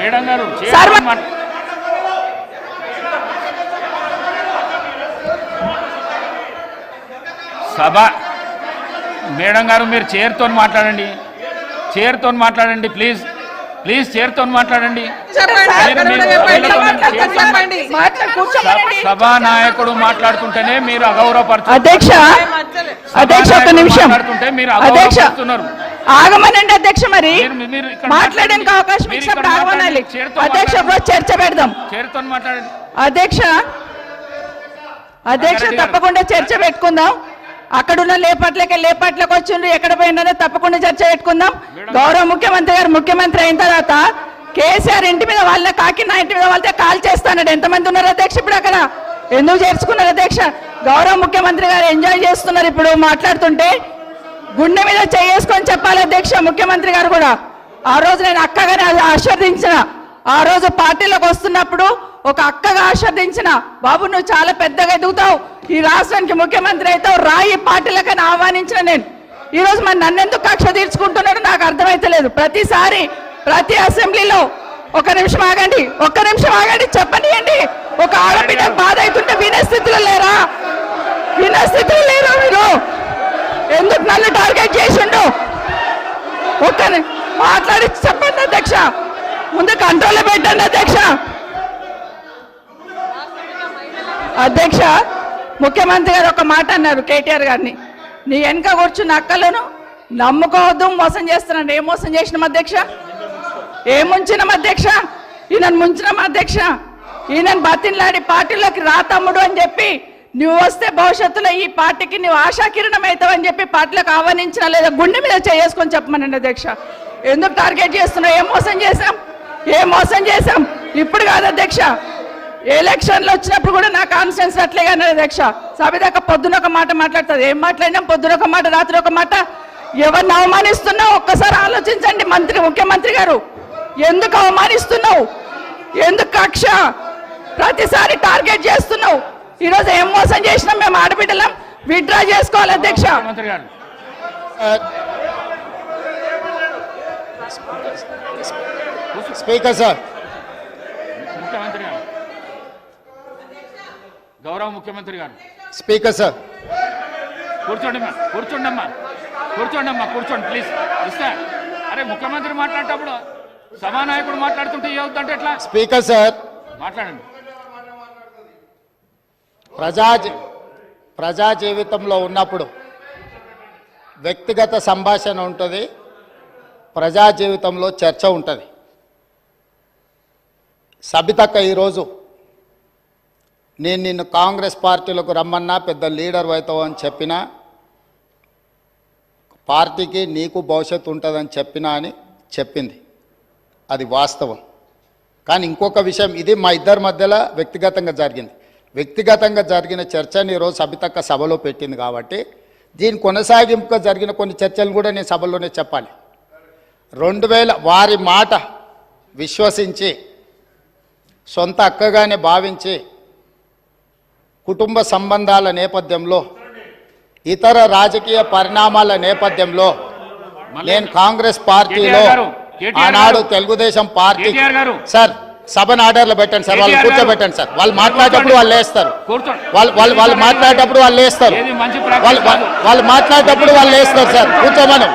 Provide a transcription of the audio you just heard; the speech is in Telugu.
మేడం గారు సభ మేడం గారు మీరు చైర్తో మాట్లాడండి ప్లీజ్ చైర్తో మాట్లాడండి. సభా నాయకుడు మాట్లాడుతుంటేనే మీరు అగౌరవపరుస్తున్నారు. అధ్యక్ష ఒక్క నిమిషం ఆగమనండి అధ్యక్ష. మరి మాట్లాడడానికి అవకాశం ఇచ్చినప్పుడు ఆగమనాలి అధ్యక్ష. చర్చ పెడదాం. చైర్తో మాట్లాడండి అధ్యక్ష. తప్పకుండా చర్చ పెట్టుకుందాం. అక్కడున్న లేపట్లకు వచ్చిండ్రు, ఎక్కడ పోయినా తప్పకుండా చర్చ పెట్టుకుందాం. గౌరవ ముఖ్యమంత్రి గారు ముఖ్యమంత్రి అయిన తర్వాత కేసీఆర్ ఇంటి మీద వాళ్ళ కాకినా ఇంటి మీద వాళ్ళతో కాల్ చేస్తానడు. ఎంతమంది ఉన్నారు అధ్యక్ష ఇప్పుడు అక్కడ? ఎందుకు చేర్చుకున్నారు అధ్యక్ష? గౌరవ ముఖ్యమంత్రి గారు ఎంజాయ్ చేస్తున్నారు ఇప్పుడు మాట్లాడుతుంటే. గుండె మీద చేసుకొని చెప్పాలి అధ్యక్ష ముఖ్యమంత్రి గారు కూడా. ఆ రోజు నేను అక్కగానే ఆశీర్వదించిన, ఆ రోజు పార్టీలోకి వస్తున్నప్పుడు ఒక అక్కగా ఆశీర్వదించిన, బాబు నువ్వు చాలా పెద్దగా ఎదుగుతావు, ఈ రాష్ట్రానికి ముఖ్యమంత్రి అవుతావు, రాయి పార్టీలకని ఆహ్వానించిన నేను. ఈ రోజు మరి నన్నెందుకు కక్ష తీర్చుకుంటున్నాడు నాకు అర్థమైతలేదు. ప్రతిసారి ప్రతి అసెంబ్లీలో ఒక్క నిమిషం ఆగండి చెప్పనియండి. ఒక ఆడబిడ్డ బాధ అవుతుంటే వినే స్థితిలో లేరా మీరు? ఎందుకు నన్ను టార్గెట్ చేసిండు? ఒక్క మాట్లాడి చెప్పండి అధ్యక్ష. ముందు కంట్రోల్లో పెట్టండి అధ్యక్ష. ముఖ్యమంత్రి గారు ఒక మాట అన్నారు కేటీఆర్ గారిని, నీ వెనక కూర్చున్న అక్కలను నమ్ముకోవద్దు, మోసం చేస్తున్నాడు. ఏం మోసం చేసినాం అధ్యక్ష? ఏం ముంచినాం అధ్యక్ష? ఈయనను ముంచినాం అధ్యక్ష. ఈయనను బతిన్లాడి పార్టీలోకి రా తమ్ముడు అని చెప్పి, నువ్వు వస్తే భవిష్యత్తులో ఈ పార్టీకి నువ్వు ఆశాకిరణం అవుతావు అని చెప్పి పార్టీలకు ఆహ్వానించిన లేదా గుండె మీద చేసుకొని చెప్పమనండి అధ్యక్ష. ఎందుకు టార్గెట్ చేస్తున్నావు? ఏం మోసం చేశాం? ఇప్పుడు కాదు అధ్యక్ష, ఎలక్షన్లు వచ్చినప్పుడు కూడా నా కాన్ఫిడెన్స్ అట్లేగా అధ్యక్ష. సభ దాకా పొద్దున ఒక మాట మాట్లాడుతుంది. ఏం మాట్లాడినాం? పొద్దున ఒక మాట, రాత్రి ఒక మాట. ఎవరిని అవమానిస్తున్నావు ఒక్కసారి ఆలోచించండి ముఖ్యమంత్రి గారు. ఎందుకు అవమానిస్తున్నావు? ఎందుకు కక్ష? ప్రతిసారి టార్గెట్ చేస్తున్నావు. ఈరోజు ఏం మోసం చేసినాం? మేము ఆడబిడ్డలం విత్డ్రా చేసుకోవాలి అధ్యక్ష. స్పీకర్ సార్, గౌరవ ముఖ్యమంత్రి గారు. స్పీకర్ సార్ కూర్చోండి ప్లీజ్. అరే ముఖ్యమంత్రి మాట్లాడేటప్పుడు సభానాయకుడు మాట్లాడుతుంటే ఏమవుతుందంటే ఎట్లా? స్పీకర్ సార్ మాట్లాడండి. ప్రజా జీవితంలో ఉన్నప్పుడు వ్యక్తిగత సంభాషణ ఉంటుంది, ప్రజా జీవితంలో చర్చ ఉంటుంది. సబితక్క ఈరోజు నేను నిన్ను కాంగ్రెస్ పార్టీలకు రమ్మన్నా పెద్ద లీడర్ అవుతావు అని చెప్పినా, పార్టీకి నీకు భవిష్యత్తు ఉంటుందని చెప్పినా అని చెప్పింది. అది వాస్తవం. కానీ ఇంకొక విషయం, ఇది మా ఇద్దరి మధ్యలో వ్యక్తిగతంగా జరిగిన చర్చని ఈరోజు సబితక్క సభలో పెట్టింది కాబట్టి దీని కొనసాగింపుగా జరిగిన కొన్ని చర్చలు కూడా నేను సభలోనే చెప్పాలి. 2000 వారి మాట విశ్వసించి సొంత అక్కగానే భావించి కుటుంబ సంబంధాల నేపథ్యంలో ఇతర రాజకీయ పరిణామాల నేపథ్యంలో నేను కాంగ్రెస్ పార్టీలో ఆనాడు తెలుగుదేశం పార్టీ సార్ సభను ఆర్డర్లో పెట్టండి సార్, వాళ్ళు కూర్చోబెట్టండి సార్. వాళ్ళు మాట్లాడేటప్పుడు వాళ్ళు లేస్తారు, వాళ్ళు మాట్లాడేటప్పుడు వాళ్ళు లేస్తారు, వాళ్ళు మాట్లాడేటప్పుడు వాళ్ళు లేస్తారు సార్. కూర్చోమను.